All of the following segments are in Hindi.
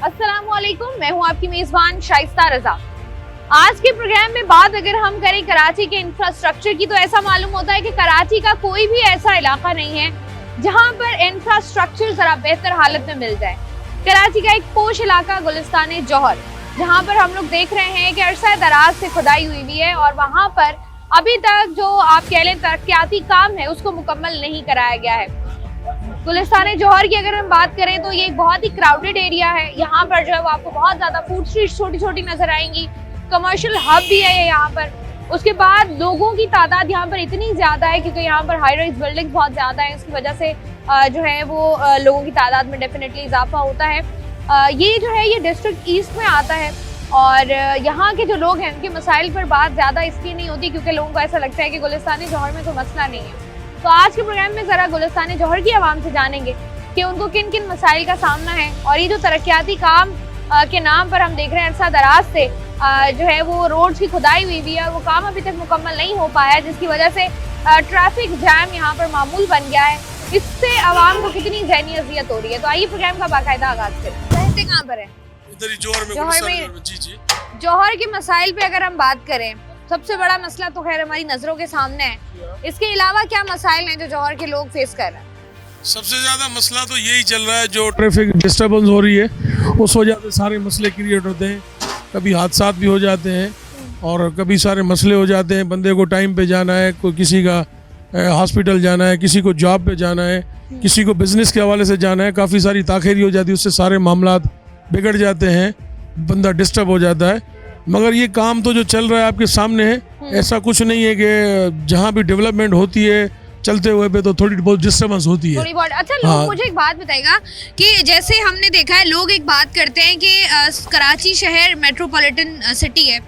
अस्सलामुअलैकुम, मैं हूं आपकी मेजबान शाइस्ता रजा। आज के प्रोग्राम में बात अगर हम करें कराची के इंफ्रास्ट्रक्चर की, तो ऐसा मालूम होता है कि कराची का कोई भी ऐसा इलाका नहीं है जहां पर इंफ्रास्ट्रक्चर जरा बेहतर हालत में मिल जाए। कराची का एक पोश इलाका गुलिस्तान जौहर, जहां पर हम लोग देख रहे हैं कि अरसा दराज से खुदाई हुई हुई है और वहां पर अभी तक जो आप कह लें तरक्याती काम है उसको मुकम्मल नहीं कराया गया है। गुलिस्तान जौहर की अगर हम बात करें तो ये एक बहुत ही क्राउडेड एरिया है। यहाँ पर जो है वो आपको बहुत ज्यादा फूड स्ट्रीट छोटी छोटी नजर आएंगी, कमर्शियल हब भी है यहाँ पर। उसके बाद लोगों की तादाद यहाँ पर इतनी ज्यादा है क्योंकि यहाँ पर हाई राइज बिल्डिंग बहुत ज्यादा है, इसकी वजह से जो है वो लोगों की तादाद में डेफिनेटली इजाफा होता है। ये जो है ये डिस्ट्रिक्ट ईस्ट में आता है और यहाँ के जो लोग हैं उनके मसाइल पर बात ज्यादा इसलिए नहीं होती क्योंकि लोगों को ऐसा लगता है कि गुलिस्तान जौहर में कोई मसला नहीं है। तो आज के प्रोग्राम में जरा गुलिस्तान जौहर की आवाम से जानेंगे कि उनको किन किन मसाइल का सामना है और ये जो तरक्याती काम के नाम पर हम देख रहे हैं अरसा दराज से जो है वो रोड्स की खुदाई हुई है, वो काम अभी तक मुकम्मल नहीं हो पाया, जिसकी वजह से ट्रैफिक जैम यहाँ पर मामूल बन गया है। इससे आवाम को कितनी ज़हनी अजियत हो रही है। तो आइए प्रोग्राम का बाकायदा आगाज करें। रहते कहाँ पर है? जौहर में। जी। जौहर के मसाइल पे अगर हम बात करें, सबसे बड़ा मसला तो खैर हमारी नजरों के सामने है। इसके अलावा क्या मसाइल हैं जो जौहर के लोग फेस कर रहे हैं? सबसे ज्यादा मसला तो यही चल रहा है, जो ट्रैफिक डिस्टर्बेंस हो रही है उस वजह से सारे मसले क्रिएट होते हैं। कभी हादसा भी हो जाते हैं और कभी सारे मसले हो जाते हैं। बंदे को टाइम पे जाना है, कोई किसी का हॉस्पिटल जाना है, किसी को जॉब पे जाना है, किसी को बिजनेस के हवाले से जाना है, काफ़ी सारी ताख़ीरी हो जाती है, उससे सारे मामला बिगड़ जाते हैं, बंदा डिस्टर्ब हो जाता है। मगर ये काम तो जो चल रहा है आपके सामने है, ऐसा कुछ नहीं है कि जहाँ भी डेवलपमेंट होती है चलते हुए पे तो थोड़ी बहुत डिस्टर्बेंस होती है, थोड़ी बहुत। अच्छा लोग मुझे एक बात बताइएगा कि जैसे हमने देखा है लोग एक बात करते हैं कि कराची शहर मेट्रोपॉलिटन सिटी है,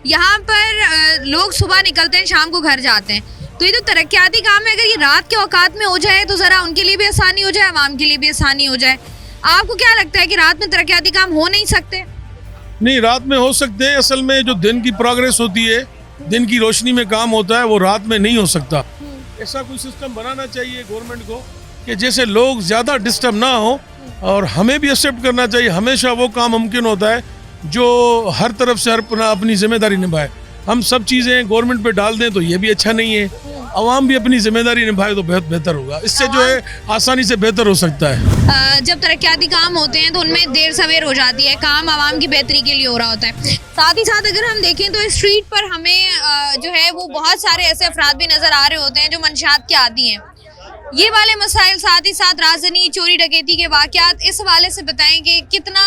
यहाँ पर लोग सुबह निकलते हैं शाम को घर जाते हैं, तो ये तो तरक्याती काम है, अगर ये रात के औकात में हो जाए तो ज़रा उनके लिए भी आसानी हो जाए, आवाम के लिए भी आसानी हो जाए। आपको क्या लगता है कि रात में तरक्याती काम हो नहीं सकते? नहीं, रात में हो सकते हैं। असल में जो दिन की प्रोग्रेस होती है, दिन की रोशनी में काम होता है, वो रात में नहीं हो सकता। ऐसा कोई सिस्टम बनाना चाहिए गवर्नमेंट को कि जैसे लोग ज़्यादा डिस्टर्ब ना हो, और हमें भी एक्सेप्ट करना चाहिए हमेशा वो काम मुमकिन होता है जो हर तरफ से अपनी जिम्मेदारी निभाए। हम सब चीज़ें गवर्नमेंट पे डाल दें तो ये भी अच्छा नहीं है। आवाम भी अपनी जिम्मेदारी निभाए तो बहुत बेहतर होगा, इससे जो है आसानी से बेहतर हो सकता है। जब तरक्याती काम होते हैं तो उनमें देर सवेर हो जाती है, काम आवाम की बेहतरी के लिए हो रहा होता है। साथ ही साथ अगर हम देखें तो स्ट्रीट पर हमें जो है वो बहुत सारे ऐसे अफराद भी नजर आ रहे होते हैं जो मंशियात के आदी हैं। ये वाले मसाइल, साथ ही साथ राजनी चोरी डकैती के वाक़यात, इस हवाले से बताएं कि कितना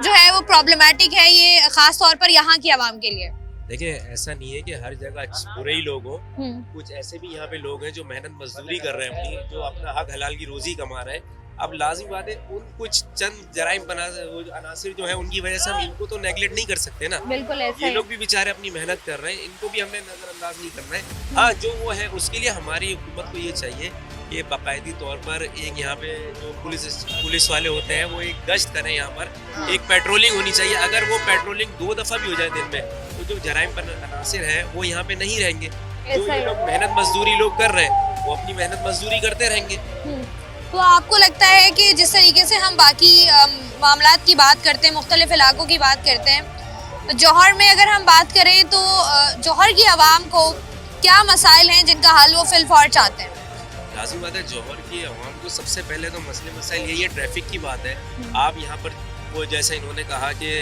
जो है वो प्रॉब्लमेटिक है ये खास तौर पर यहाँ की आवाम के लिए। देखिए, ऐसा नहीं है कि हर जगह बुरे ही लोग हो, कुछ ऐसे भी यहाँ पे लोग हैं जो मेहनत मजदूरी कर रहे हैं अपनी, जो अपना हक हलाल की रोजी कमा रहे हैं। अब लाजिम बात है उन कुछ चंद जराइम अनासिर जो है उनकी वजह से हम इनको तो नेगलेक्ट नहीं कर सकते ना। बिल्कुल ऐसा ये लोग भी बेचारे अपनी मेहनत कर रहे हैं, इनको भी हमने नजरअंदाज नहीं करना है। हाँ, जो वो है उसके लिए हमारी हुकूमत को ये चाहिए कि बाकायदी तौर पर एक यहाँ पे जो पुलिस वाले होते हैं वो एक गश्त करें, यहाँ पर एक पेट्रोलिंग होनी चाहिए। अगर वो पेट्रोलिंग 2 दफ़ा भी हो जाए दिन में तो जो जराइम पर अनासिर हैं वो यहाँ पे नहीं रहेंगे। जो ये लोग मेहनत मजदूरी लोग कर रहे हैं वो अपनी मेहनत मजदूरी करते रहेंगे। तो आपको लगता है कि जिस तरीके से हम बाकी मामलात की बात करते हैं, मुख्तलिफ इलाकों की बात करते हैं, जौहर में अगर हम बात करें तो जौहर की आवाम को क्या मसाइल हैं जिनका हल वो फिलफौर चाहते हैं? लाजिम बात है, जौहर की आवाम को सबसे पहले तो मसाइल यही है, ट्रैफिक की बात है। आप यहाँ पर वो जैसे इन्होंने कहा कि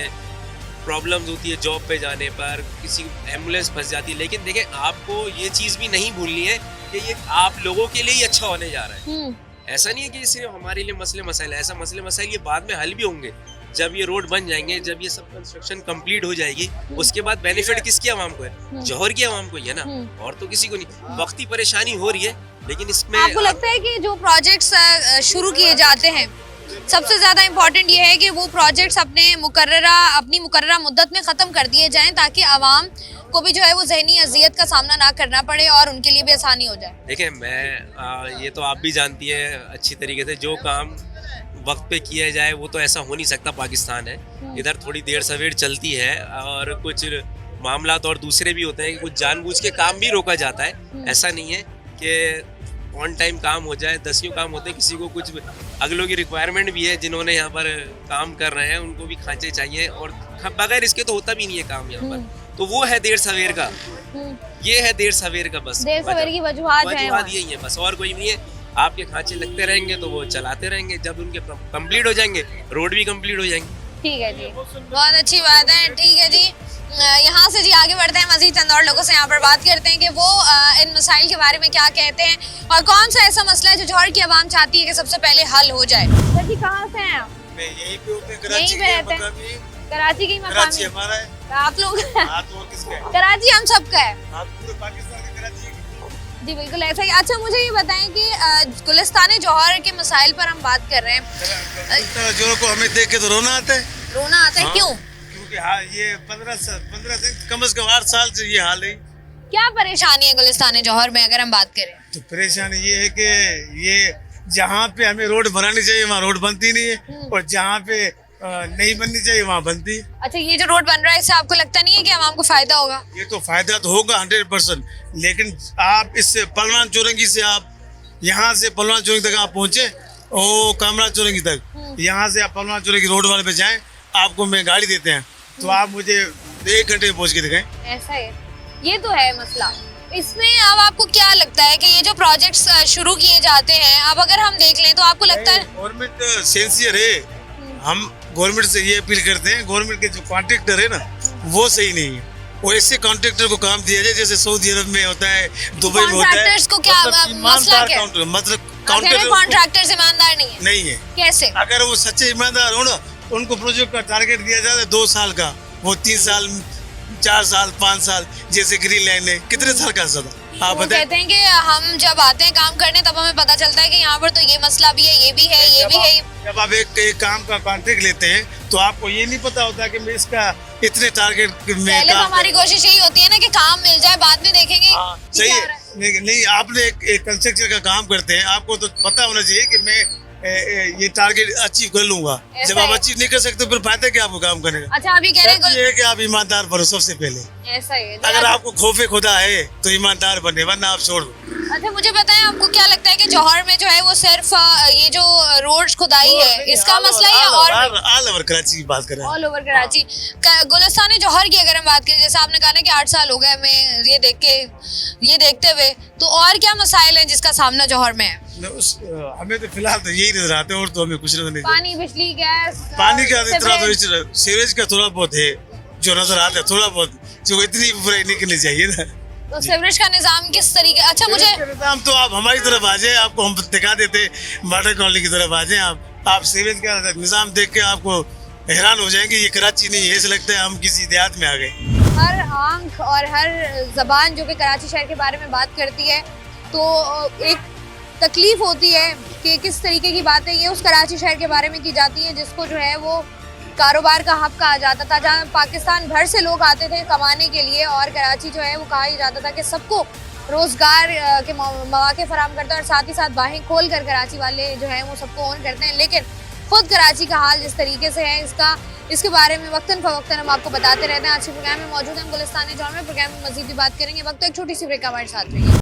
प्रॉब्लम्स होती है जॉब पे जाने पर, किसी एम्बुलेंस फंस जाती है, लेकिन देखें आपको ये चीज़ भी नहीं भूलनी है कि ये आप लोगों के लिए ही अच्छा होने जा रहा है। ऐसा नहीं है कि सिर्फ हमारे लिए मसले मसाइल, ऐसा मसले मसाइल ये बाद में हल भी होंगे जब ये रोड बन जाएंगे, जब ये सब कंस्ट्रक्शन कंप्लीट हो जाएगी। उसके बाद बेनिफिट किसकी आवाम को है? जौहर की आवाम को ही है ना, और तो किसी को नहीं। वक्ती परेशानी हो रही है, लेकिन इसमें आपको लगता है कि जो प्रोजेक्ट्स शुरू किए जाते हैं, सबसे ज़्यादा इम्पोर्टेंट ये है कि वो प्रोजेक्ट्स अपनी मुकर्ररा मुद्दत में ख़त्म कर दिए जाएं ताकि आवाम को भी जो है वो ज़हनी अजियत का सामना ना करना पड़े और उनके लिए भी आसानी हो जाए? देखिए, मैं ये तो आप भी जानती है अच्छी तरीके से, जो काम वक्त पे किया जाए वो तो ऐसा हो नहीं सकता। पाकिस्तान है, इधर थोड़ी देर सवेर चलती है और कुछ मामला और दूसरे भी होते हैं कि कुछ जानबूझ के काम भी रोका जाता है। ऐसा नहीं है कि ऑन टाइम काम हो जाए, 10 काम होते हैं, किसी को कुछ अगलों की रिक्वायरमेंट भी है जिन्होंने यहाँ पर काम कर रहे हैं, उनको भी खांचे चाहिए और बगैर इसके तो होता भी नहीं है काम यहाँ पर। तो वो है देर सवेर का, ये है देर सवेर का, बस देर सवेर की वजूहात यही है, बस और कोई नहीं है। आपके खांचे लगते रहेंगे तो वो चलाते रहेंगे, जब उनके कंप्लीट हो जाएंगे रोड भी कंप्लीट हो जाएंगे। ठीक है जी, बहुत अच्छी बात है। ठीक है जी, यहाँ से जी आगे बढ़ते हैं, मजीद चंद और लोगों से यहाँ पर बात करते हैं कि वो इन मसाइल के बारे में क्या कहते हैं और कौन सा ऐसा मसला है जो जौहर की आवाम चाहती है कि सबसे पहले हल हो जाए। सर जी कहाँ से हैं आप? मैं यहीं पे हूँ, यहीं पे रहते हैं, कराची की कराची हमारा है। आप लोग तो किसका है? कराची हम सबका है पूरे पाकिस्तान का कराची है। जी बिल्कुल ऐसा ही। अच्छा मुझे ये बताएं कि गुलिस्तान जौहर के मसाइल पर हम बात कर रहे हैं, जोरों को हमें देख के तो रोना आता है। रोना आता है? हाँ। क्यों? क्योंकि हाँ, ये 15 से कम से कम 8 साल से ये हाल है। क्या परेशानी है गुलिस्तान जौहर में अगर हम बात करें? तो परेशानी ये है कि ये जहाँ पे हमें रोड बनानी चाहिए वहाँ रोड बनती नहीं है, और जहाँ पे नहीं बननी चाहिए वहाँ बनती है। अच्छा, ये जो रोड बन रहा है इससे आपको लगता नहीं है कि आवाम को फायदा होगा? ये तो फायदा तो होगा 100%, लेकिन आप इससे पलवान चौरंगी से आप यहाँ से पलवान चौरंगी तक आप पहुँचे, ओ कामराज चौरंगी तक, यहाँ से आप पलवान चौरंगी रोड वाले पे जाएं, आपको मैं गाड़ी देते हैं तो आप मुझे 1 घंटे में पहुँच के दिखाएं। ऐसा है, ये तो है मसला। इसमें अब आपको क्या लगता है कि ये जो प्रोजेक्ट्स शुरू किए जाते हैं, अब अगर हम देख लें तो आपको लगता है गवर्नमेंट सिंसियर है। हम गवर्नमेंट से ये अपील करते हैं, गवर्नमेंट के जो कॉन्ट्रैक्टर है ना वो सही नहीं है, वो ऐसे कॉन्ट्रैक्टर को काम दिया जाए जैसे सऊदी अरब में होता है, दुबई में होता है। कॉन्ट्रैक्टर्स को क्या मसला क्या है? मतलब कॉन्ट्रैक्टर्स ईमानदार नहीं है? कैसे? अगर वो सच्चे ईमानदार हो ना, उनको प्रोजेक्ट का टारगेट दिया जाता है 2 साल का, वो 3 साल 4 साल 5 साल, जैसे ग्रीन लाइन है कितने साल का सदा आप वो कहते हैं कि हम जब आते हैं काम करने तब हमें पता चलता है कि यहाँ पर तो ये मसला भी है, ये भी है, ये भी है। जब आप एक काम का कॉन्ट्रैक्ट लेते हैं तो आपको ये नहीं पता होता कि मैं इसका इतने टारगेट में पहले तो हमारी कोशिश यही होती है ना कि काम मिल जाए, बाद में देखेंगे। सही है, नहीं आपने एक कंस्ट्रक्शन का काम करते हैं, आपको तो पता होना चाहिए कि मैं ये टारगेट अचीव कर लूंगा। जब आप अचीव नहीं कर सकते फिर फायदा क्या आपको काम करने का? अच्छा, अभी कह रहे हैं कि आप ईमानदार बनो सबसे पहले। ऐसा है, अगर आपको खौफे खुदा है तो ईमानदार बने, वरना आप छोड़ दो। अच्छा मुझे बताएं, आपको क्या लगता है कि जौहर में जो है वो सिर्फ ये जो रोड खुदाई है इसका मसला है या और ऑल ओवर कराची की बात कर रहे हैं? All over Karachi. गुलिस्तान जौहर की अगर हम बात करें, जैसे आपने कहा ना कि 8 साल हो गए हमें ये देखते हुए, तो और क्या मसाइल हैं जिसका सामना जौहर में है? हमें तो फिलहाल तो यही नजर आते हैं, और तो हमें कुछ नजर नहीं। पानी, बिजली, गैस, पानी का इतना तो सीवरेज का थोड़ा बहुत है जो नजर आता है, थोड़ा बहुत, जो इतनी बुराई नहीं करनी चाहिए ना। तो सीवरेज का निजाम किस तरीके? अच्छा मुझे निजाम तो आप हमारी तरफ आ जाए, आपको हम दिखा देते, मॉडल कॉलोनी की तरफ आ जाए आप सीवरेज का निजाम देख के आपको हैरान हो जाएंगे, ये कराची नहीं है, ऐसा लगता है हम किसी देहात में आ गए। हर आंख और हर जबान जो कि कराची शहर के बारे में बात करती है तो एक तकलीफ होती है कि किस तरीके की बातें ये उस कराची शहर के बारे में की जाती है जिसको जो है वो कारोबार का हब कहा जाता था, जहाँ पाकिस्तान भर से लोग आते थे कमाने के लिए, और कराची जो है वो कहा जाता था कि सबको रोजगार के मौके फराहम करता है और साथ ही साथ बाहें खोल कर कराची वाले जो है वो सबको ऑन करते हैं। लेकिन खुद कराची का हाल जिस तरीके से है इसके बारे में वक्तन फवक्तन हम आपको बताते रहते हैं। आज के प्रोग्राम में मौजूद हैं गुलिस्तान जौहर में, प्रोग्राम में मजीद भी बात करेंगे। वक्त एक छोटी सी ब्रेक का हमारे साथ रहिए।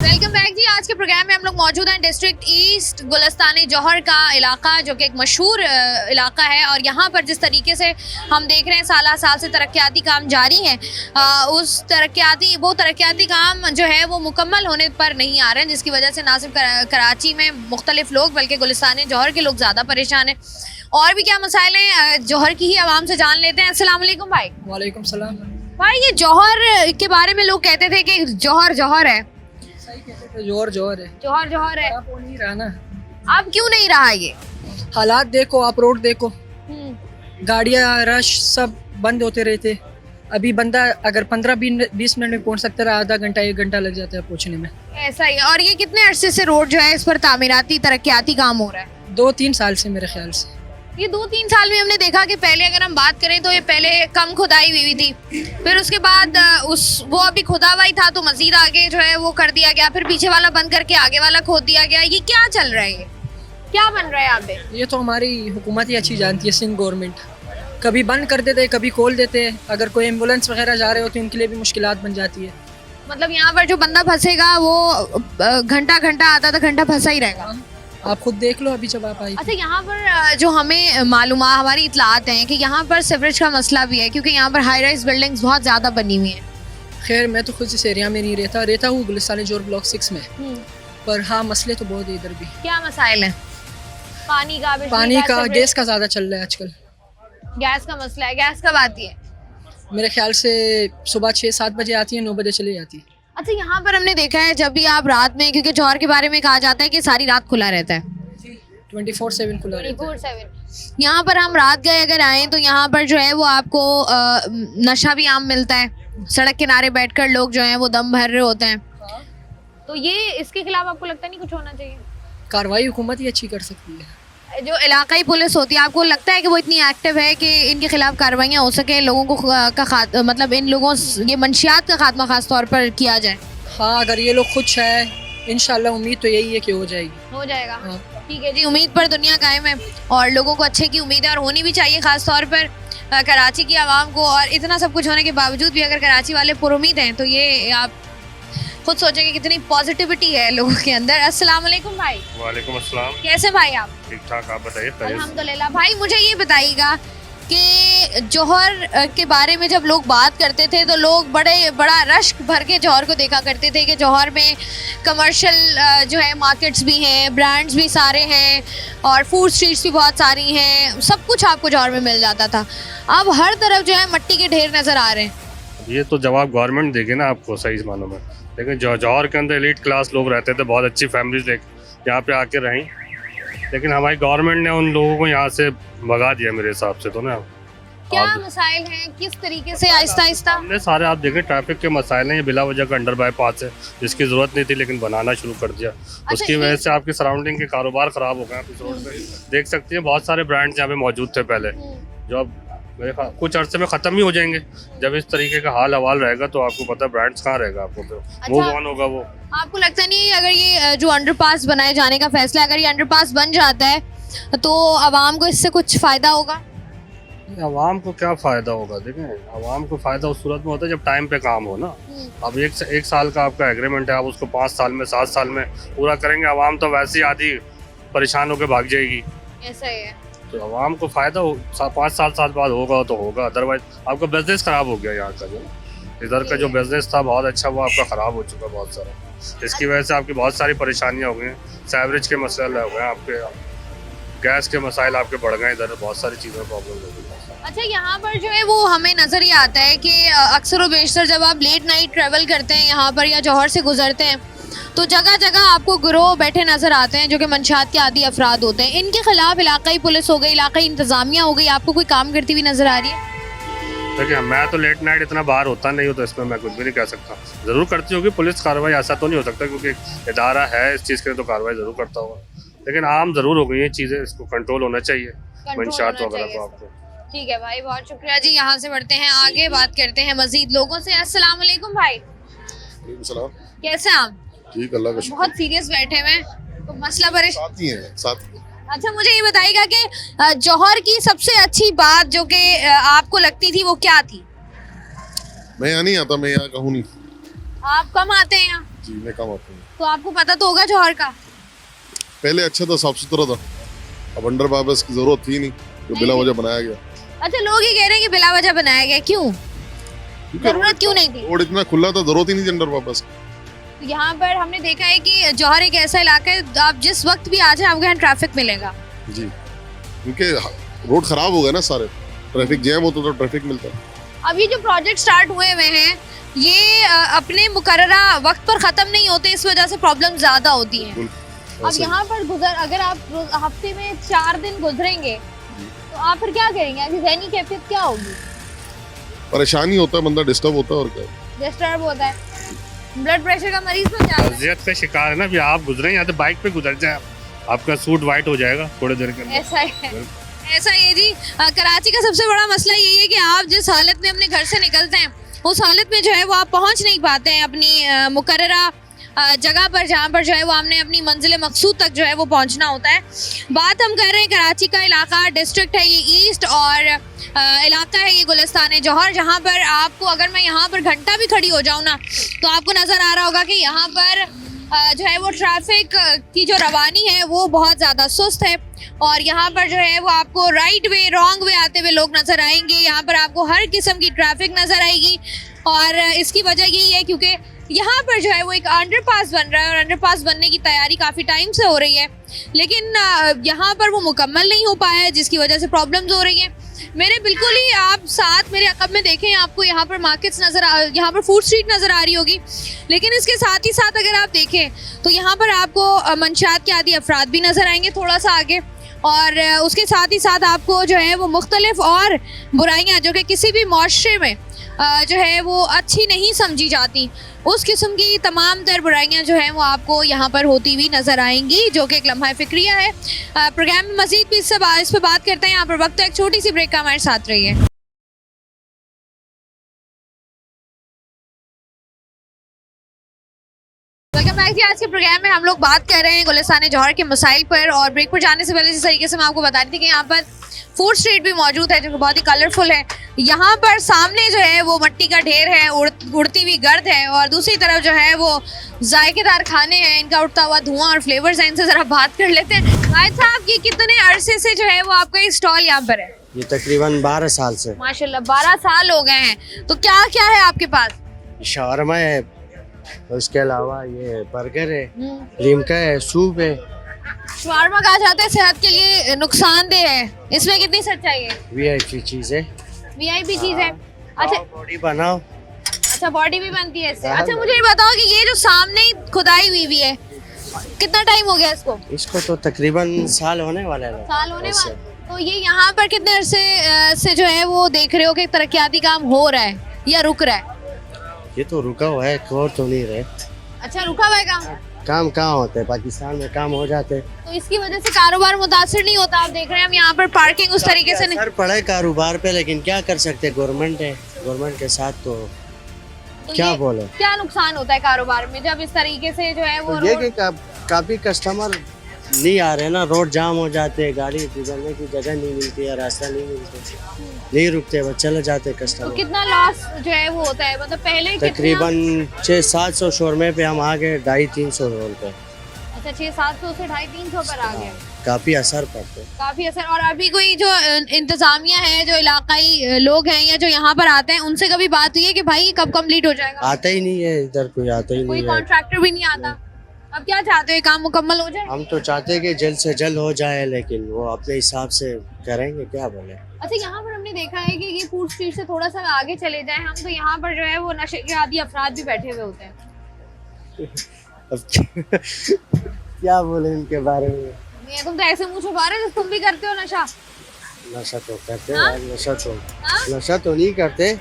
वेलकम बैक जी। आज के प्रोग्राम में हम लोग मौजूद हैं डिस्ट्रिक्ट ईस्ट गुलिस्तान जौहर का इलाका, जो कि एक मशहूर इलाका है, और यहाँ पर जिस तरीके से हम देख रहे हैं साल साल से तरक्याती काम जारी हैं, उस तरक्याती काम जो है वो मुकम्मल होने पर नहीं आ रहे हैं, जिसकी वजह से ना सिर्फ कराची में मुख्तलिफ लोग बल्कि गुलिस्तान जौहर के लोग ज़्यादा परेशान हैं। और भी क्या मसाइल हैं जौहर की ही आवाम से जान लेते हैं। अस्सलाम वालेकुम भाई। वालेकुम सलाम भाई, ये जौहर के बारे में लोग कहते थे कि जौहर जौहर है, जौहर है, जौहर है, आप वो नहीं रहा ना। अब क्यों नहीं रहा ये? हालात देखो, आप रोड देखो, गाड़ियाँ रश सब बंद होते रहते। अभी बंदा अगर 15-20 मिनट में पहुंच सकता है, आधा घंटा 1 घंटा लग जाता है पहुंचने में। ऐसा ही। और ये कितने अरसे से रोड जो है इस पर तामीराती तरक्याती काम हो रहा है? 2-3 साल से मेरे ख्याल से। ये 2-3 साल में हमने देखा कि पहले अगर हम बात करें तो ये पहले कम खुदाई हुई थी, फिर उसके बाद वो अभी खुदा हुआ ही था तो मजीद आगे जो है वो कर दिया गया, फिर पीछे वाला बंद करके आगे वाला खोद दिया गया। ये क्या चल रहा है? ये क्या बन रहा है यहाँ पे? ये तो हमारी हुकूमत ही अच्छी जानती है, सिंध गवर्नमेंट। कभी बंद कर देते, कभी खोल देते। अगर कोई एम्बुलेंस वगैरह जा रहे होते उनके लिए भी मुश्किलात बन जाती है। मतलब यहाँ पर जो बंदा फंसेगा वो घंटा घंटा आधा आधा घंटा फंसा ही रहेगा। आप खुद देख लो अभी जब आप आई। अच्छा, यहाँ पर जो हमें मालूमात हमारी इतलात हैं कि यहाँ पर सीवरेज का मसला भी है, क्योंकि यहाँ पर हाई राइज बिल्डिंग्स बहुत ज़्यादा बनी हुई हैं। खैर मैं तो खुद इस एरिया में नहीं रहता हूँ गुलिस्तान जोर ब्लॉक 6 में, पर हाँ मसले तो बहुत है इधर भी। क्या मसाइल हैं? पानी का, बिजली पानी का, सीवरेज? गैस का ज़्यादा चल रहा है आजकल। गैस का मसला है। गैस कब आती है? मेरे ख्याल से सुबह 6-7 बजे आती है, 9 बजे चली जाती है। अच्छा, यहाँ पर हमने देखा है जब भी आप रात में, क्योंकि जौहर के बारे में कहा जाता है कि सारी रात खुला रहता है, 24/7 खुला रहता है। 24/7। यहाँ पर हम रात गए अगर आए तो यहाँ पर जो है वो आपको नशा भी आम मिलता है। सड़क किनारे बैठकर लोग जो हैं वो दम भर रहे होते हैं। तो ये इसके खिलाफ आपको लगता नहीं कुछ होना चाहिए? कार्रवाई हुकूमत ही अच्छी कर सकती है। जो इलाकाई पुलिस होती है, आपको लगता है कि वो इतनी एक्टिव है कि इनके खिलाफ कार्रवाइयाँ हो सके, लोगों को मतलब इन लोगों ये मंशियात का खात्मा खास तौर पर किया जाए? हाँ, अगर ये लोग खुश है इंशाल्लाह, उम्मीद तो यही है कि हो जाएगी। हो जाएगा। हाँ। ठीक है जी, उम्मीद पर दुनिया कायम है और लोगों को अच्छे की उम्मीद है और होनी भी चाहिए, खास तौर पर कराची की आवाम को। और इतना सब कुछ होने के बावजूद भी अगर कराची वाले पुरुमीद हैं तो ये आप खुद सोचेंगे कितनी पॉजिटिविटी है लोगों के अंदर। अस्सलाम वालेकुम भाई। वालेकुम अस्सलाम। कैसे भाई आप? ठीक ठाक, आप बताइए। अल्हम्दुलिल्लाह। भाई मुझे ये बताइएगा कि जौहर के बारे में जब लोग बात करते थे तो लोग बड़ा रश्क भर के जौहर को देखा करते थे कि जौहर में कमर्शियल जो है मार्केट्स भी हैं, ब्रांड्स भी सारे हैं और फूड स्ट्रीट्स भी बहुत सारी हैं, सब कुछ आपको जौहर में मिल जाता था। अब हर तरफ जो है मट्टी के ढेर नज़र आ रहे हैं। ये तो जवाब गवर्नमेंट देगी ना आपको सही मानों में, लेकिन जौहर के अंदर एलीट क्लास लोग रहते थे, बहुत अच्छी फैमिलीज यहाँ पे आके रहीं, लेकिन हमारी गवर्नमेंट ने उन लोगों को यहाँ से भगा दिया मेरे हिसाब से। तो ना क्या मसाइल हैं, किस तरीके से आहिस्ता आहिस्ता? हमने सारे आप देखें ट्रैफिक के मसाइल हैं, ये बिला वजह का अंडर बाईपास है जिसकी ज़रूरत नहीं थी लेकिन बनाना शुरू कर दिया। उसकी वजह से आपकी सराउंडिंग के कारोबार ख़राब हो गए। आप इस रोड पे देख सकती हैं बहुत सारे ब्रांड्स यहाँ पे मौजूद थे पहले, जो अब मेरे कुछ अर्से में ख़त्म ही हो जाएंगे। जब इस तरीके का हाल हवाल रहेगा तो आपको पता है ब्रांड्स कहाँ रहेगा, आपको तो मूव ऑन होगा वो। आपको लगता नहीं है अगर ये जो अंडरपास बनाए जाने का फैसला, अगर ये अंडरपास बन जाता है तो आवाम को इससे कुछ फ़ायदा होगा? आवाम को क्या फ़ायदा होगा? देखें, आवाम को फ़ायदा उस सूरत में होता है जब टाइम पे काम हो ना। अब एक साल का आपका एग्रीमेंट है, आप उसको 5 साल में 7 साल में पूरा करेंगे, आवाम तो वैसे ही आधी परेशान होकर भाग जाएगी। ऐसा ही है। तो आवाम को फ़ायदा 5 साल बाद होगा तो होगा, अदरवाइज आपका बिजनेस ख़राब हो गया। यहाँ का जो इधर का जो बिजनेस था बहुत अच्छा, वो आपका ख़राब हो चुका बहुत सारा। इसकी वजह से आपकी बहुत सारी परेशानियाँ हो गई हैं, सैवरेज के मसले हो गए, आपके गैस के मसाइल आपके बढ़ गए, इधर बहुत सारी चीज़ों में प्रॉब्लम हो गई। अच्छा, यहाँ पर जो है वो हमें नज़र ही आता है कि अक्सर व बेशतर जब आप लेट नाइट ट्रैवल करते हैं यहाँ पर या जौहर से गुजरते हैं तो जगह जगह आपको गिरोह बैठे नज़र आते हैं जो कि मंशात के आदी अफराद होते हैं। इनके खिलाफ इलाकाई पुलिस हो गई, इलाकाई इंतज़ामिया हो गई, आपको कोई काम करती हुई नज़र आ रही है? देखिए, मैं तो लेट नाइट इतना बाहर होता नहीं हूँ तो इसमें मैं कुछ भी नहीं कह सकता। ज़रूर करती होगी पुलिस कार्रवाई, ऐसा तो नहीं हो सकता क्योंकि एक इदारा है इस चीज़ के लिए तो कार्रवाई ज़रूर करता होगा, लेकिन आम ज़रूर हो गई ये चीज़ें, इसको कंट्रोल होना चाहिए मंशात वगैरह को आपको। ठीक है भाई, बहुत शुक्रिया जी। यहाँ से बढ़ते हैं आगे, बात करते हैं मजीद लोगों से। अस्सलाम वालेकुम भाई। कैसे हैं आप? ठीक, अल्लाह का शुक्र। बहुत सीरियस बैठे हुए तो मसला परेशान। साथ ही हैं, साथ ही। अच्छा, मुझे ये बताइएगा कि जौहर की सबसे अच्छी बात जो कि आपको लगती थी वो क्या थी? मैं यहाँ नहीं आता, मैं यहाँ कहूँ नहीं। आप कम आते हैं यहाँ? जी, मैं कम आता हूँ। तो आपको पता तो होगा जौहर का। पहले अच्छा था, साफ सुथरा था, अब अंडर पास की जरूरत थी नहीं, जो बिला वजह बनाया गया। अच्छा, लोग ये कह रहे हैं कि बिला वजह बनाया गया, क्यों? जरूरत क्यों नहीं थी? रोड इतना खुला था, जरूरत ही नहीं थी अंडर पास। तो यहाँ पर हमने देखा है कि जौहर एक ऐसा इलाका है, आप जिस वक्त भी आ जाए आपको यहाँ ट्रैफिक मिलेगा। जी, क्योंकि रोड खराब हो गए ना सारे, ट्रैफिक जैम होता तो ट्रैफिक मिलता। अब ये जो प्रोजेक्ट स्टार्ट हुए हुए हैं ये अपने मुकर्ररा वक्त पर ख़त्म नहीं होते, इस वजह से प्रॉब्लम ज़्यादा होती है। अब यहाँ पर अगर आप हफ्ते में 4 दिन गुजरेंगे तो आप फिर क्या करेंगे? आपकी ज़हनी कैफियत क्या होगी? परेशानी होता है, बंदा डिस्टर्ब होता है और क्या डिस्टर्ब होता है, ब्लड प्रेशर का मरीज बन जाता है। अजियत का शिकार है ना, अभी आप गुजरे यहाँ तो बाइक पे गुजर जाए आपका सूट वाइट हो जाएगा थोड़ी देर के अंदर। ऐसा है, ऐसा ये जी। कराची का सबसे बड़ा मसला यही है कि आप जिस हालत में अपने घर से निकलते हैं उस हालत में जो है वो आप पहुंच नहीं पाते हैं अपनी मुकर्ररा जगह पर जहाँ पर जो है वो हमने अपनी मंजिल मकसूद तक जो है वो पहुँचना होता है। बात हम कर रहे हैं कराची का इलाका, डिस्ट्रिक्ट है ये ईस्ट और इलाका है ये गुलिस्तान जौहर, जहाँ पर आपको अगर मैं यहाँ पर घंटा भी खड़ी हो जाऊँ ना तो आपको नज़र आ रहा होगा कि यहाँ पर जो है वो ट्रैफिक की जो रवानी है वो बहुत ज़्यादा सुस्त है और यहाँ पर जो है वो आपको राइट वे रॉन्ग वे आते हुए लोग नज़र आएंगे। यहाँ पर आपको हर किस्म की ट्रैफिक नज़र आएगी और इसकी वजह यही है क्योंकि यहाँ पर जो है वो एक अंडरपास बन रहा है और अंडरपास बनने की तैयारी काफ़ी टाइम से हो रही है, लेकिन यहाँ पर वो मुकम्मल नहीं हो पाया है जिसकी वजह से प्रॉब्लम्स हो रही हैं। मेरे बिल्कुल ही आप साथ मेरे अकब में देखें, आपको यहाँ पर मार्केट्स यहाँ पर फूड स्ट्रीट नज़र आ रही होगी, लेकिन इसके साथ ही साथ अगर आप देखें तो यहाँ पर आपको मंशियात के आदि अफराद भी नज़र आएंगे थोड़ा सा आगे और उसके साथ ही साथ आपको जो है वो मुख्तलिफ और बुराइयाँ जो कि किसी भी मुआशरे में जो है वो अच्छी नहीं समझी जाती, उस किस्म की तमाम तर बुराइयाँ जो हैं वो आपको यहाँ पर होती हुई नज़र आएंगी, जो कि एक लम्हा फ़िक्रिया है। प्रोग्राम में मज़ीद भी इस पर बात करते हैं। यहाँ पर वक्त एक छोटी सी ब्रेक का, हमारे साथ रहिए। वेलकम बैक जी। आज के प्रोग्राम में हम लोग बात कर रहे हैं गुलिस्तान जौहर के मसाइल पर और ब्रेक पर जाने से पहले जिस तरीके से मैं आपको बता रही थी कि यहाँ पर फूड स्ट्रीट भी मौजूद है जो कि बहुत ही कलरफुल है। यहाँ पर सामने जो है वो मिट्टी का ढेर है, उड़ती हुई गर्द है और दूसरी तरफ जो है वो जायकेदार खाने हैं, इनका उठता हुआ धुआं और फ्लेवर्स हैं। इनसे ज़रा बात कर लेते हैं। भाई साहब, ये कितने अरसे से जो है वो आपका ये स्टॉल यहाँ पर है? ये तकरीबन 12 साल से। माशाल्लाह 12 साल हो गए हैं। तो क्या क्या है आपके पास? शवरमा है, उसके अलावा ये बर्गर है, लिमका है, सूप है। शवारमा कहा जाता है सेहत के लिए नुकसानदेह है, इसमें कितनी सच्चाई है? वीआईपी चीज है, वीआईपी चीज है। अच्छा, बॉडी बनाओ। अच्छा, बॉडी भी बनती है इससे। अच्छा, मुझे ये बताओ कि ये जो सामने ही खुदाई हुई है, कितना टाइम हो गया इसको? इसको तो तकरीबन साल होने वाला है। साल होने वाला। तो ये यहाँ पर कितने अरसे से जो है वो देख रहे हो कि तरक्याती काम हो रहा है या रुक रहा है? ये तो रुका हुआ है, और तो नहीं रहे। अच्छा, रुका हुआ है काम? काम कहाँ होते हैं, पाकिस्तान में काम हो जाते। तो इसकी वजह से कारोबार मुतासर नहीं होता? आप देख रहे हैं हम यहाँ पर पार्किंग उस तरीके से नहीं। असर पड़े कारोबार पे, लेकिन क्या कर सकते, गवर्नमेंट है, गवर्नमेंट के साथ तो क्या बोले। क्या नुकसान होता है कारोबार में जब इस तरीके से जो है वो? तो ये कि काफी कस्टमर नहीं आ रहे ना, रोड जाम हो जाते हैं, गाड़ी गुजरने की जगह नहीं मिलती है, रास्ता नहीं मिलता, नहीं रुकते, वो चले जाते कस्टमर। तो कितना लॉस जो है वो होता है? मतलब पहले तकरीबन 600-700 शोरमे पे हम आ गए 250-300 रोल पे। अच्छा, 600-700 से 250-300 पर आ गए। काफी असर पड़ते, काफी असर। और अभी कोई जो इंतजामिया है, जो इलाकाई लोग हैं या जो यहाँ पर आते हैं, उनसे कभी बात हुई है कि भाई कब कंप्लीट हो जाएगा? आता ही नहीं है इधर, कोई आता ही कोई नहीं है, कॉन्ट्रैक्टर भी नहीं आता। अब क्या चाहते हो, ये काम मुकम्मल हो जाए? हम तो चाहते हैं कि जल्द से जल्द हो जाए, लेकिन वो अपने हिसाब से करेंगे, क्या बोले। अच्छा, यहाँ पर हमने देखा है कि ये फूड स्ट्रीट से थोड़ा सा आगे चले जाएं हम, तो यहाँ पर जो है वो नशे के आदी अफराद भी बैठे हुए होते हैं। अब क्या बोले इनके बारे में। ये तुम तो ऐसे मुंह छुपा रहे हो, तुम भी करते हो नशा? नशा तो करते हाँ? हैं, नशा तो नहीं करते।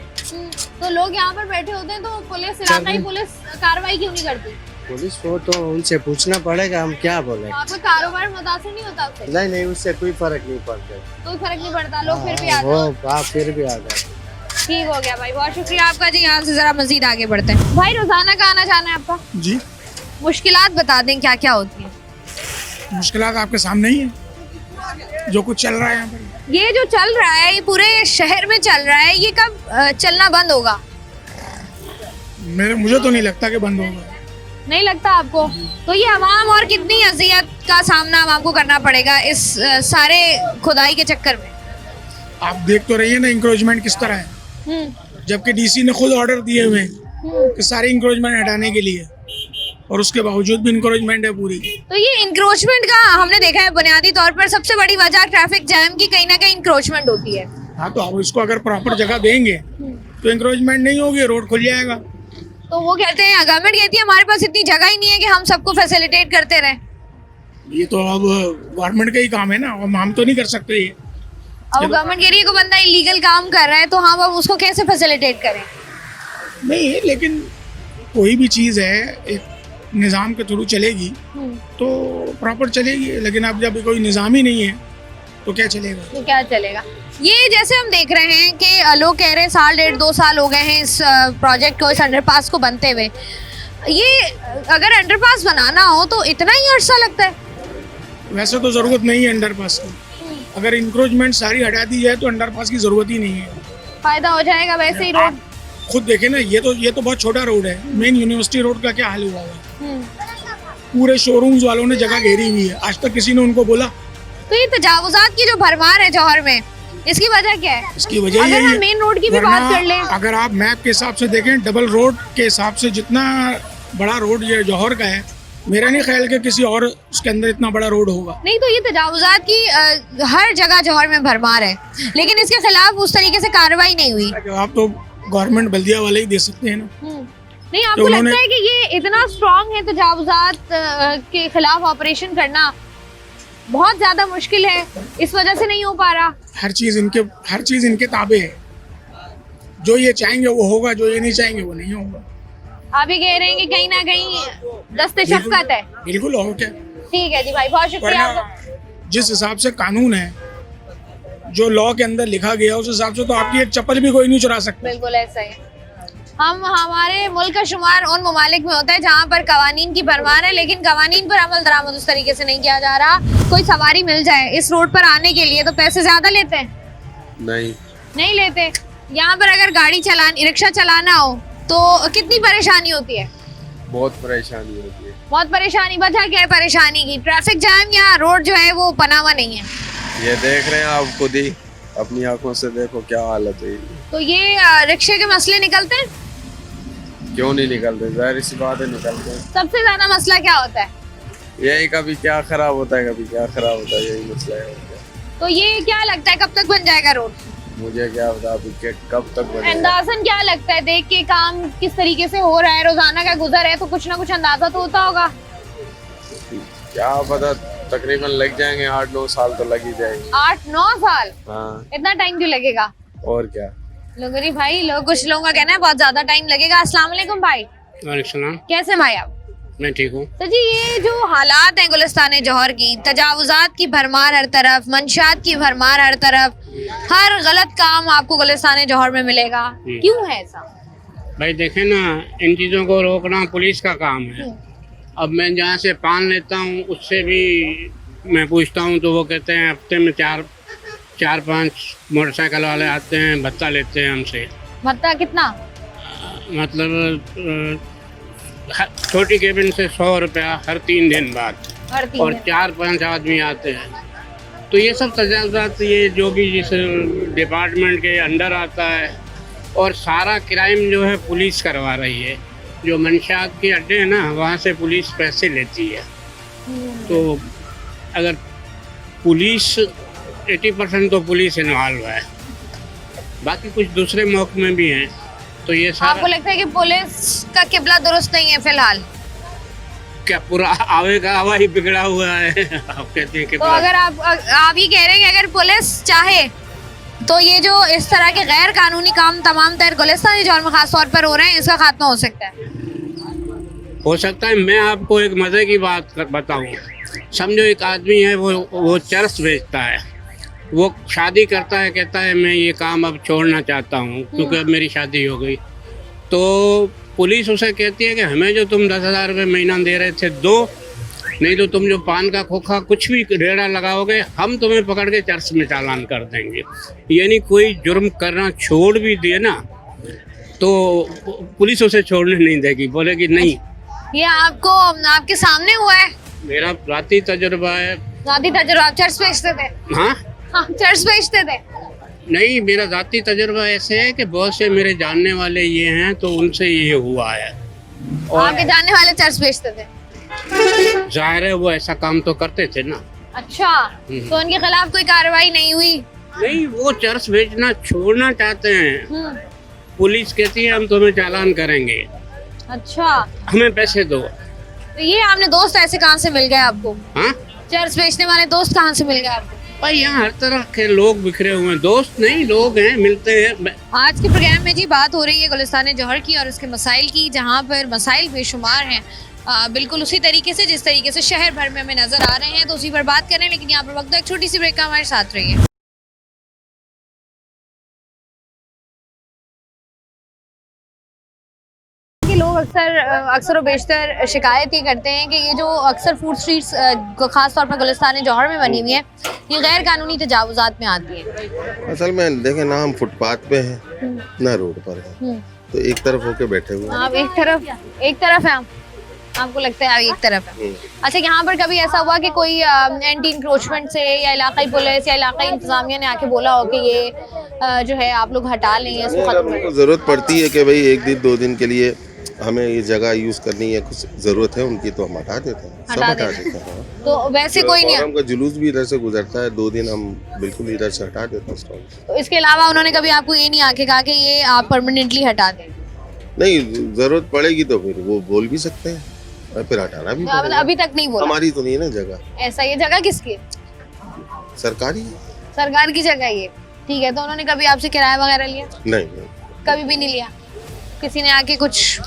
तो लोग यहाँ पर बैठे होते हैं, तो पुलिस, इलाकाई पुलिस कार्रवाई क्यों नहीं करती? पुलिस को तो उनसे पूछना पड़ेगा, हम क्या बोले। आपका कारोबार मुतासिर नहीं होता उससे? नहीं, उससे कोई फर्क नहीं पड़ता। कोई फर्क नहीं पड़ता, लोग फिर भी आते हैं। फिर भी आ जाते। ठीक हो गया भाई, बहुत शुक्रिया आपका जी। यहाँ से जरा मजीद आगे बढ़ते हैं। भाई, रोजाना का आना जाना है आपका? जी। मुश्किलात बता दें क्या क्या होती है? मुश्किलात आपके सामने ही है, जो कुछ चल रहा है यहाँ पर। ये जो चल रहा है, ये पूरे शहर में चल रहा है, ये कब चलना बंद होगा? मुझे तो नहीं लगता कि बंद होगा। नहीं लगता आपको? तो ये अवाम और कितनी अजियत का सामना आपको करना पड़ेगा इस सारे खुदाई के चक्कर में? आप देख तो रही है ना इंक्रोचमेंट किस तरह है, जबकि डीसी ने खुद ऑर्डर दिए हुए हैं कि सारी इंक्रोचमेंट हटाने के लिए, और उसके बावजूद भी इंक्रोचमेंट है पूरी। तो ये इंक्रोचमेंट का हमने देखा है बुनियादी तौर पर सबसे बड़ी वजह ट्रैफिक जैम की कहीं ना कहीं इंक्रोचमेंट होती है। हाँ, तो आप इसको अगर प्रॉपर जगह देंगे तो इंक्रोचमेंट नहीं होगी, रोड खुल जाएगा। तो वो कहते हैं, गवर्नमेंट कहती है हमारे पास इतनी जगह ही नहीं है कि हम सबको फैसिलिटेट करते रहें। ये तो अब गवर्नमेंट का ही काम है ना, हम तो नहीं कर सकते ये। अब गवर्नमेंट कह रही है कोई बंदा इलीगल काम कर रहा है तो हम अब उसको कैसे फैसिलिटेट करें? नहीं, लेकिन कोई भी चीज़ है एक निज़ाम के थ्रू चलेगी तो प्रॉपर चलेगी, लेकिन अब जब कोई निज़ाम ही नहीं है तो क्या चलेगा? तो क्या चलेगा? ये जैसे हम देख रहे हैं कि लोग कह रहे हैं 1.5-2 साल हो गए हैं इस प्रोजेक्ट को, इस अंडरपास को बनते हुए। ये अगर अंडरपास बनाना हो तो इतना ही अरसा लगता है? वैसे तो ज़रूरत नहीं है अंडरपास की, अगर इंक्रोचमेंट सारी हटा दी जाए तो अंडरपास की ज़रूरत ही नहीं है। फायदा हो जाएगा वैसे ही रोड। खुद देखे ना, ये तो बहुत छोटा रोड है। मेन यूनिवर्सिटी रोड का क्या हाल हुआ है, पूरे शोरूम्स वालों ने जगह घेरी हुई है, आज तक किसी ने उनको बोला? तो ये तजावुजात की जो भरमार है जौहर में, इसकी वजह क्या है? इसकी वजह अगर यही हम है, मेन रोड की भी वरना बात कर लें, अगर आप मैप के हिसाब से देखें, डबल रोड के हिसाब से जितना बड़ा रोड ये जौहर का है, मेरा नहीं ख्याल कि किसी और उसके अंदर इतना बड़ा रोड होगा। नहीं तो ये तजावुजात की हर जगह जौहर में भरमार है, लेकिन इसके खिलाफ उस तरीके से कार्रवाई नहीं हुई। जवाब तो गवर्नमेंट बल्दिया वाले ही दे सकते हैं ना। नहीं, आपको लगता है कि ये इतना स्ट्रांग है तजावुजात के खिलाफ ऑपरेशन करना बहुत ज्यादा मुश्किल है, इस वजह से नहीं हो पा रहा? हर चीज इनके ताबे है, जो ये चाहेंगे वो होगा, जो ये नहीं चाहेंगे वो नहीं होगा। आप ही कह रहे हैं कि कहीं ना कहीं दस्ते शफ़क़त है? बिल्कुल, और क्या। ठीक है जी भाई, बहुत शुक्रिया आपका। जिस हिसाब से कानून है, जो लॉ के अंदर लिखा गया, उस हिसाब से तो आपकी एक चप्पल भी कोई नहीं चुरा सकता। बिल्कुल ऐसा ही। हमारे मुल्क का शुमार उन ममालिक में होता है जहाँ पर कवानीन की भरमार है, लेकिन कवानीन पर अमल दरामद उस तरीके से नहीं किया जा रहा। कोई सवारी मिल जाए इस रोड पर आने के लिए तो पैसे ज्यादा लेते हैं? नहीं लेते। यहाँ पर अगर गाड़ी चलानी, रिक्शा चलाना हो तो कितनी परेशानी होती है? बहुत परेशानी होती है। बहुत परेशानी। वजह क्या है परेशानी की? ट्रैफिक जाम या रोड जो है वो बना हुआ नहीं है? ये देख रहे हैं आप खुद ही, अपनी आंखों से देखो क्या हालत है। तो ये रिक्शे के मसले निकलते हैं? क्यों नहीं निकलते, जाहिर सी बात है निकलते हैं। सबसे ज्यादा मसला क्या होता है? यही कभी क्या खराब होता है, कभी क्या खराब होता है, यही मसला है। तो ये क्या लगता है कब तक बन जाएगा रोड? मुझे क्या पता अभी कब तक बनेगा। अंदाजन क्या लगता है, देख के काम किस तरीके से हो रहा है, रोजाना का गुजर है, तो कुछ ना कुछ अंदाजा तो होता होगा। क्या पता, तकरीबन लग जाएंगे 8-9 साल तो लग ही जाएंगे। 8-9 साल? हाँ। इतना टाइम क्यों लगेगा? और क्या। लोगरी भाई, कुछ लोगों का कहना है बहुत ज्यादा टाइम लगेगा। अस्सलाम वालेकुम भाई। वालेकुम। कैसे भाई आप? मैं ठीक हूँ। तो जी ये जो हालात हैं गुलिस्तान जौहर की, तजावुजात की भरमार हर तरफ, मंशात की भरमार हर तरफ, हर गलत काम आपको गुलिस्तान जौहर में मिलेगा, क्यों है ऐसा? भाई देखे ना, इन चीज़ों को रोकना पुलिस का काम है। अब मैं जहाँ से पान लेता हूँ उससे भी मैं पूछता हूँ तो वो कहते हैं हफ्ते में 4-5 मोटरसाइकिल वाले आते हैं, भत्ता लेते हैं हमसे। भत्ता कितना? मतलब छोटी केबिन से 100 रुपया हर 3 दिन बाद, और 4-5 आदमी आते हैं। तो ये सब तजावुजात, ये जो भी जिस डिपार्टमेंट के अंडर आता है, और सारा क्राइम जो है पुलिस करवा रही है। जो मंशात के अड्डे हैं ना, वहाँ से पुलिस पैसे लेती है। तो अगर पुलिस 80% तो पुलिस इन्वॉल्व है, बाकी कुछ दूसरे मौके में भी हैं। तो ये सारा आपको लगता है कि पुलिस का किबला दुरुस्त नहीं है फिलहाल? क्या पूरा आवे का हवा ही बिगड़ा हुआ है? आप कहते हैं कि तो अगर आप ये कह रहे हैं कि अगर पुलिस चाहे तो ये जो इस तरह के गैर कानूनी काम तमाम तर गुलिस्तान जौहर में खास तौर पर हो रहे हैं, इसका खात्मा हो सकता है? हो सकता है। मैं आपको एक मज़े की बात बताऊं। समझो एक आदमी है, वो चरस बेचता है, वो शादी करता है, कहता है मैं ये काम अब छोड़ना चाहता हूँ क्योंकि अब मेरी शादी हो गई। तो पुलिस उसे कहती है कि हमें जो तुम 10,000 रुपये महीना दे रहे थे दो, नहीं तो तुम जो पान का खोखा कुछ भी रेड़ा लगाओगे हम तुम्हें पकड़ के चर्च में चालान कर देंगे। यानी कोई जुर्म करना छोड़ भी दिए ना तो पुलिस उसे छोड़ने नहीं देगी, बोलेगी नहीं। ये आपको आपके सामने हुआ है? मेरा राती तजुर्बा है। राती तजुर्बा? आप चर्च बेचते थे? हाँ, चर्च बेचते थे? नहीं, मेरा जाती तजुर्बा ऐसे है कि बहुत से मेरे जानने वाले ये हैं तो उनसे ये हुआ है। और आपके जानने वाले चर्च बेचते थे? जाहिर है वो ऐसा काम तो करते थे ना। अच्छा, तो उनके खिलाफ कोई कार्रवाई नहीं हुई? नहीं, वो चर्च बेचना छोड़ना चाहते हैं। पुलिस कहती है हम तुम्हें चालान करेंगे। अच्छा, हमें पैसे दो। तो ये आपने दोस्त ऐसे कहाँ से मिल गए आपको? हाँ, चर्च बेचने वाले दोस्त कहाँ से मिल गए आपको? भाई यहाँ हर तरह के लोग बिखरे हुए हैं, दोस्त नहीं लोग हैं, मिलते हैं। आज के प्रोग्राम में जी बात हो रही है गुलिस्तान जौहर की और उसके मसाइल की, जहाँ पर मसाइल बेशुमार हैं, बिल्कुल उसी तरीके से जिस तरीके से शहर भर में हमें नजर आ रहे हैं, तो उसी पर बात करें। लेकिन यहाँ पर वक्त एक छोटी सी ब्रेक का, हमारे साथ रहिए। लोग अक्सर व बेशतर शिकायत ये करते हैं कि ये जो अक्सर फूड स्ट्रीट्स ख़ास तौर पर गुलिस्तान जौहर में बनी हुई है, ये गैर कानूनी तजावुज़ात में आती है। असल में देखें ना, हम फुटपाथ पे हैं ना रोड पर हैं, तो एक तरफ होके बैठे हुए हैं। आप एक तरफ है, आपको लगता है आप एक तरफ है। अच्छा, यहाँ पर कभी ऐसा हुआ कि कोई एंटी इंक्रोचमेंट से या इलाकाई पुलिस या इलाकाई इंतजामिया ने आके बोला हो कि ये जो है आप लोग हटा लें, इसको खत्म करें? ज़रूरत पड़ती है कि भाई एक दिन 2 दिन के लिए हमें ये जगह यूज़ करनी है, कुछ ज़रूरत है उनकी, तो हम हटा देते हैं, सब हटा देते हैं। तो वैसे कोई नहीं, हमका जुलूस भी इधर से गुजरता है, 2 दिन हम बिल्कुल इधर से हटा देते हैं स्टॉल। तो इसके अलावा उन्होंने कभी आपको ये नहीं आके कहा कि ये आप परमानेंटली हटा दें? नहीं, ज़रूरत पड़ेगी तो फिर वो बोल भी सकते हैं और फिर हटाना भी मतलब अभी तक नहीं बोला? हमारी तो नहीं है ना जगह। ऐसा, ये जगह किसकी है? सरकारी, सरकार की जगह ये, ठीक है। तो उन्होंने कभी आपसे किराया वगैरह लिया? नहीं, कभी भी नहीं लिया। किसी ने आके कुछ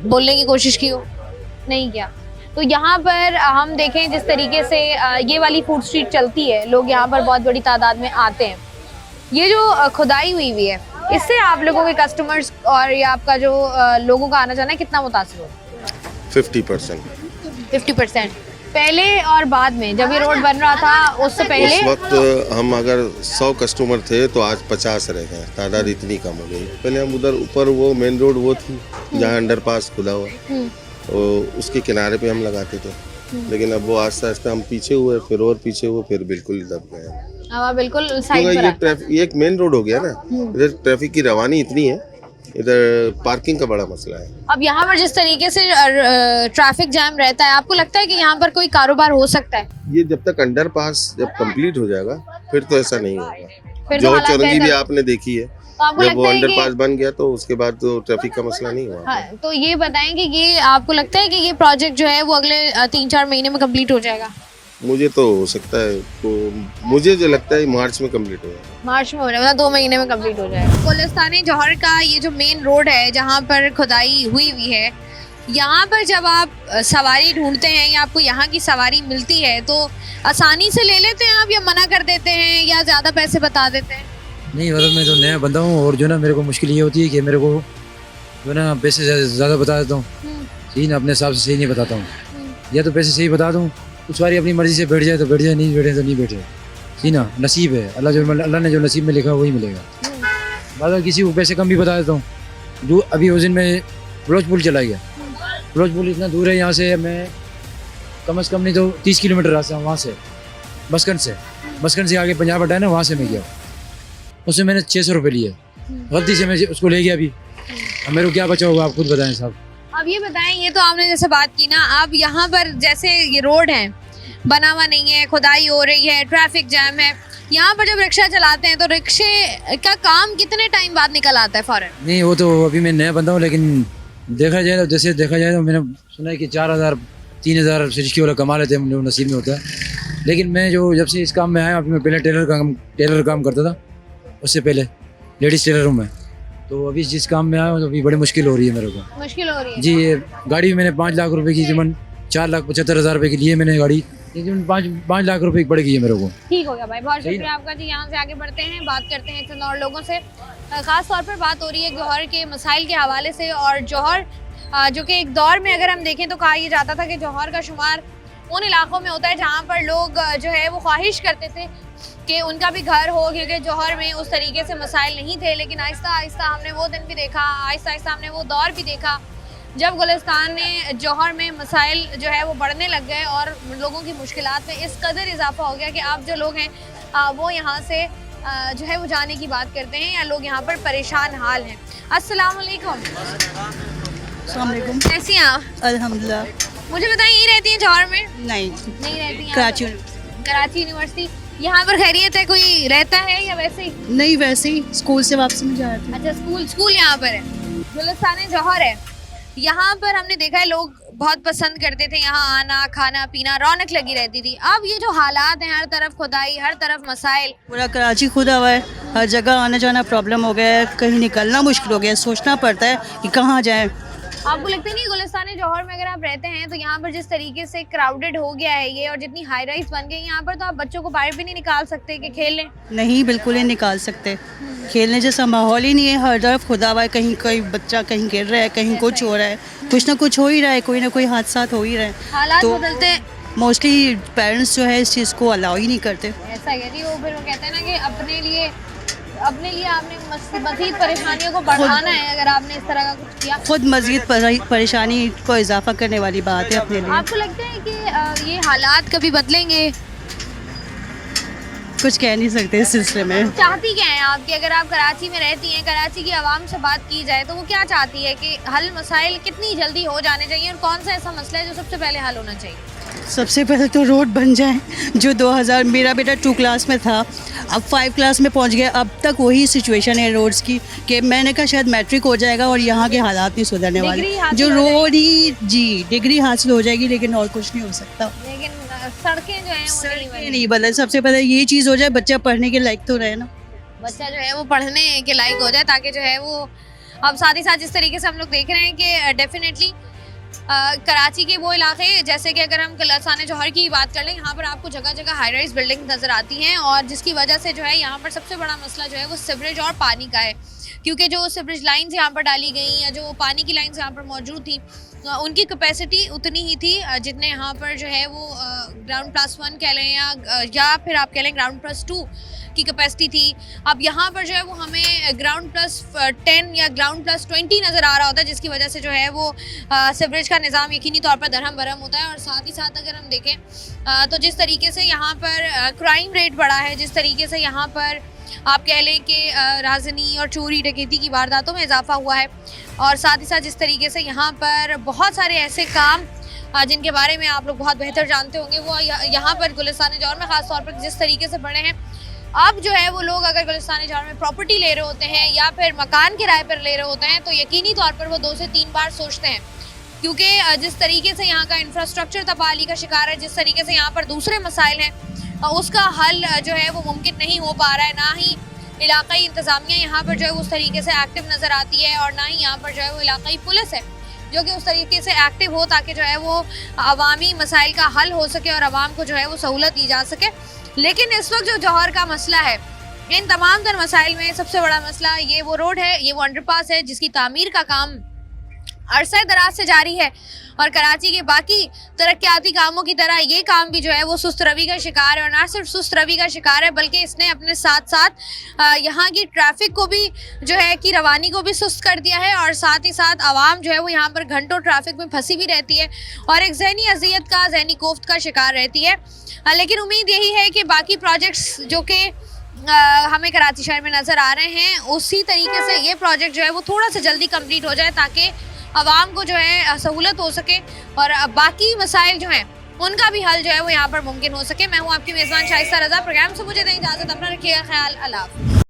बोलने की कोशिश की हो? नहीं किया। तो यहाँ पर हम देखें जिस तरीके से ये वाली फूड स्ट्रीट चलती है, लोग यहाँ पर बहुत बड़ी तादाद में आते हैं। ये जो खुदाई हुई है, इससे आप लोगों के कस्टमर्स और ये आपका जो लोगों का आना जाना है कितना मुतासिर हो? 50%। पहले और बाद में जब ये रोड बन रहा था उससे पहले? उस वक्त हम अगर 100 कस्टमर थे तो आज 50 रह गए, तादाद इतनी कम हो गई। पहले हम उधर ऊपर वो मेन रोड वो थी जहाँ अंडरपास खुला हुआ, तो उसके किनारे पे हम लगाते थे, लेकिन अब वो आस्ते आस्ते हम पीछे हुए, फिर और पीछे हुए, फिर बिल्कुल दब गए। अब बिल्कुल साइड पर ये एक मेन रोड हो गया ना, इधर ट्रैफिक की रवानी इतनी है, इधर पार्किंग का बड़ा मसला है। अब यहाँ पर जिस तरीके से ट्रैफिक जैम रहता है, आपको लगता है कि यहाँ पर कोई कारोबार हो सकता है? ये जब तक अंडरपास जब कंप्लीट हो जाएगा फिर तो ऐसा नहीं होगा। फिर जो तो चौरंगी भी आपने देखी है, तो आपको जब वो लगता है अंडरपास बन गया तो उसके बाद तो ट्रैफिक का मसला नहीं हुआ। हाँ, तो ये बताएं कि ये आपको लगता है कि ये प्रोजेक्ट जो है वो अगले 3-4 महीने में कंप्लीट हो जाएगा? मुझे तो हो सकता है, तो मुझे जो लगता है मार्च में कंप्लीट हो जाएगा। मार्च में हो रहा है, मतलब 2 महीने में कंप्लीट हो जाएगा। गुलिस्तान जौहर का ये जो मेन रोड है जहाँ पर खुदाई हुई है, यहाँ पर जब आप सवारी ढूंढते हैं या आपको यहाँ की सवारी मिलती है तो आसानी से ले लेते हैं आप, या मना कर देते हैं, या ज़्यादा पैसे बता देते हैं? नहीं, मतलब मैं तो नया बंदा हूँ और जो ना मेरे को मुश्किल ये होती है कि मेरे को जो ना पैसे ज़्यादा बता देता हूँ, सही ना अपने हिसाब से सही नहीं बताता हूँ, या तो पैसे सही बता दूँ, कुछ बारी अपनी मर्जी से बैठ जाए तो बैठ जाए, नहीं बैठे तो नहीं बैठे, सही ना, नसीब है, अल्लाह ने जो नसीब में लिखा वही मिलेगा। बाद किसी को पैसे कम भी बता देता हूँ। जो अभी उस दिन में फिरोजपुर चला गया, फिरोजपुर इतना दूर है यहाँ से, मैं कम से कम नहीं तो 30 किलोमीटर रास्ता वहाँ से, बसकन से आगे पंजाब अड्डा है ना, वहाँ से मैं गया, उससे मैंने 600 रुपये लिए, गलती से मैं उसको ले गया। अभी अब मेरे को क्या बचा होगा, आप खुद बताएं साहब। अब ये बताएं, ये तो आपने जैसे बात की ना, अब यहाँ पर जैसे ये रोड है बना हुआ नहीं है, खुदाई हो रही है, ट्रैफिक जैम है, यहाँ पर जब रिक्शा चलाते हैं तो रिक्शे का काम कितने टाइम बाद निकल आता है फौरन? नहीं, वो तो अभी मैं नया बंदा हूँ, लेकिन देखा जाए तो मैंने सुना है कि 4,000-3,000 से रिक्शे वाला कमा लेते हैं, जो नसीब में होता है। लेकिन मैं जब से इस काम में आया, अभी मैं पहले टेलर काम करता था, उससे पहले लेडीज़ टेलर हूँ मैं, तो अभी जिस काम में आया हूँ तो अभी बड़ी मुश्किल हो रही है मेरे को। मुश्किल हो रही है जी। ये गाड़ी भी मैंने 5 लाख रुपए की, जमन 4,75,000 रुपए की लिए मैंने गाड़ी, लेकिन 5 लाख रुपए की पड़ गई है मेरे को। ठीक हो गया भाई, बहुत शुक्रिया आपका जी। यहाँ से आगे बढ़ते हैं, बात करते हैं चंद और लोगों से। खास तौर पर बात हो रही है जौहर के मसाइल के हवाले से, और जौहर जो कि एक दौर में अगर हम देखें तो कहा यह जाता था कि जौहर का शुमार उन इलाकों में होता है जहाँ पर लोग जो है वो ख्वाहिश करते थे कि उनका भी घर हो, क्योंकि जौहर में उस तरीके से मसाइल नहीं थे। लेकिन आहिस्ता आहिस्ता हमने वो दिन भी देखा, आहिस्ता आहिस्ता हमने वो दौर भी देखा जब गुलिस्तान ने जौहर में मसाइल जो है वो बढ़ने लग गए और लोगों की मुश्किलात में इस कदर इजाफा हो गया कि अब जो लोग हैं वो यहाँ से जो है वो जाने की बात करते हैं, या लोग यहाँ पर परेशान हाल हैं। अस्सलाम वालेकुम। कैसी हैं आप? अल्हम्दुलिल्लाह। मुझे बताइए, यही रहती हैं जौहर में? नहीं रहती हैं। कराची यूनिवर्सिटी। यहाँ पर खैरियत है, कोई रहता है या वैसे ही? नहीं, वैसे ही स्कूल से वापसी में जा रहे थे। अच्छा, स्कूल यहाँ पर है। गुलिस्तान जौहर है, यहाँ पर हमने देखा है लोग बहुत पसंद करते थे यहाँ आना, खाना पीना, रौनक लगी रहती थी। अब ये जो हालात हैं, हर तरफ खुदाई, हर तरफ मसाइल, पूरा कराची खुदा हुआ है, हर जगह आना जाना प्रॉब्लम हो गया है, कहीं निकलना मुश्किल हो गया है, सोचना पड़ता है कि कहाँ जाएं। आपको लगता नहीं गुलिस्तान जौहर में अगर आप रहते हैं तो यहाँ पर जिस तरीके से क्राउडेड हो गया है ये और जितनी हाई राइज बन गई यहाँ पर, तो आप बच्चों को बाहर भी नहीं निकाल सकते कि खेल लें? नहीं, बिल्कुल नहीं निकाल सकते। खेलने जैसा माहौल ही नहीं है। हर तरफ खुदावा, कहीं कोई बच्चा कहीं गिर रहा है, कहीं कुछ हो रहा है, कुछ ना कुछ हो ही रहा है, कोई ना कोई हादसा हो ही रहा है। हालात तो बदलते हैं, मोस्टली पेरेंट्स जो है इस चीज़ को अलाउ ही नहीं करते। ऐसा है जी। वो फिर वो कहते हैं ना कि अपने लिए आपने मज़ीद परेशानियों को बढ़ाना है अगर आपने इस तरह का कुछ किया। खुद मज़ीद परेशानी को इजाफा करने वाली बात है अपने लिए। आपको लगता है कि ये हालात कभी बदलेंगे? कुछ कह नहीं सकते इस सिलसिले में। चाहती क्या है आपकी, अगर आप कराची में रहती हैं, कराची की आवाम से बात की जाए तो वो क्या चाहती है कि हल मसाइल कितनी जल्दी हो जाने चाहिए और कौन सा ऐसा मसला है जो सबसे पहले हल होना चाहिए? सबसे पहले तो रोड बन जाए। जो 2000 मेरा बेटा 2 क्लास में था, अब 5 क्लास में पहुंच गया, अब तक वही सिचुएशन है रोड्स की कि मैंने कहा शायद मैट्रिक हो जाएगा और यहाँ के हालात नहीं सुधरने वाले। जो रोड ही जी डिग्री हासिल हो जाएगी लेकिन और कुछ नहीं हो सकता। लेकिन सड़कें जो हैं वो नहीं बदल। सबसे पहले ये चीज़ हो जाए, बच्चा पढ़ने के लायक तो रहे ना, बच्चा जो है वो पढ़ने के लायक हो जाए, ताकि जो है वो अब साथ ही साथ जिस तरीके से हम लोग देख रहे हैं कि डेफिनेटली कराची के वो इलाके, जैसे कि अगर हम गुलिस्तान जौहर की बात कर लें, यहाँ पर आपको जगह जगह हाई राइज बिल्डिंग नज़र आती हैं और जिसकी वजह से जो है यहाँ पर सबसे बड़ा मसला जो है वो सीवरेज और पानी का है, क्योंकि जो सीवरेज लाइन्स यहाँ पर डाली गई या जो पानी की लाइन्स यहाँ पर मौजूद थी उनकी कैपेसिटी उतनी ही थी जितने यहाँ पर जो है वो ग्राउंड +1 कह लें या फिर आप कह लें ग्राउंड +2 की कैपेसिटी थी। अब यहाँ पर जो है वो हमें ग्राउंड +10 या ग्राउंड +20 नज़र आ रहा होता है, जिसकी वजह से जो है वो सीवरेज का निज़ाम यकीनी तौर पर दरहम बरहम होता है। और साथ ही साथ अगर हम देखें तो जिस तरीके से यहाँ पर क्राइम रेट बढ़ा है, जिस तरीके से यहाँ पर आप कह लें कि राजनी और चोरी डकैती की वारदातों में इजाफा हुआ है, और साथ ही साथ जिस तरीके से यहाँ पर बहुत सारे ऐसे काम जिनके बारे में आप लोग बहुत बेहतर जानते होंगे, वो यहाँ पर गुलिस्तान जौहर में ख़ास तौर पर जिस तरीके से बढ़े हैं। अब जो है वो लोग अगर गुलिस्तान जौहर में प्रॉपर्टी ले रहे होते हैं या फिर मकान किराए पर ले रहे होते हैं तो यकीनी तौर पर वो 2 से 3 बार सोचते हैं, क्योंकि जिस तरीके से यहाँ का इंफ्रास्ट्रक्चर तबाही का शिकार है, जिस तरीके से यहाँ पर दूसरे मसाइल हैं, उसका हल जो है वो मुमकिन नहीं हो पा रहा है। ना ही इलाकाई इंतज़ामिया यहाँ पर जो है उस तरीके से एक्टिव नज़र आती है और ना ही यहाँ पर जो है वो इलाकाई पुलिस है जो कि उस तरीके से एक्टिव हो ताकि जो है वो अवामी मसाइल का हल हो सके और आवाम को जो है वो सहूलत दी जा सके। लेकिन इस वक्त जो जौहर का मसला है, इन तमाम तर मसाइल में सबसे बड़ा मसला ये वो रोड है, ये वो अंडरपास है जिसकी तामीर का काम अरसे दराज से जारी है और कराची के बाकी तरक्याती कामों की तरह ये काम भी जो है वो सुस्त रवि का शिकार है। और ना सिर्फ सुस्त रवि का शिकार है बल्कि इसने अपने साथ साथ यहाँ की ट्रैफिक को भी जो है कि रवानी को भी सुस्त कर दिया है और साथ ही साथ आवाम जो है वो यहाँ पर घंटों ट्रैफिक में फंसी भी रहती है और एक जहनी अजियत का, जहनी कोफ्त का शिकार रहती है। लेकिन उम्मीद यही है कि बाकी प्रोजेक्ट्स जो कि हमें कराची शहर में नज़र आ रहे हैं उसी तरीके से ये प्रोजेक्ट जो है वो थोड़ा सा जल्दी कंप्लीट हो जाए ताकि आवाम को जो है सहूलत हो सके और बाकी मसाइल जो हैं उनका भी हल जो है वो यहाँ पर मुमकिन हो सके। मैं हूँ आपकी मेज़बान शाइस्ता रज़ा। प्रोग्राम से मुझे दें इजाज़त, अपना रखिएगा ख्याल। अल्लाह।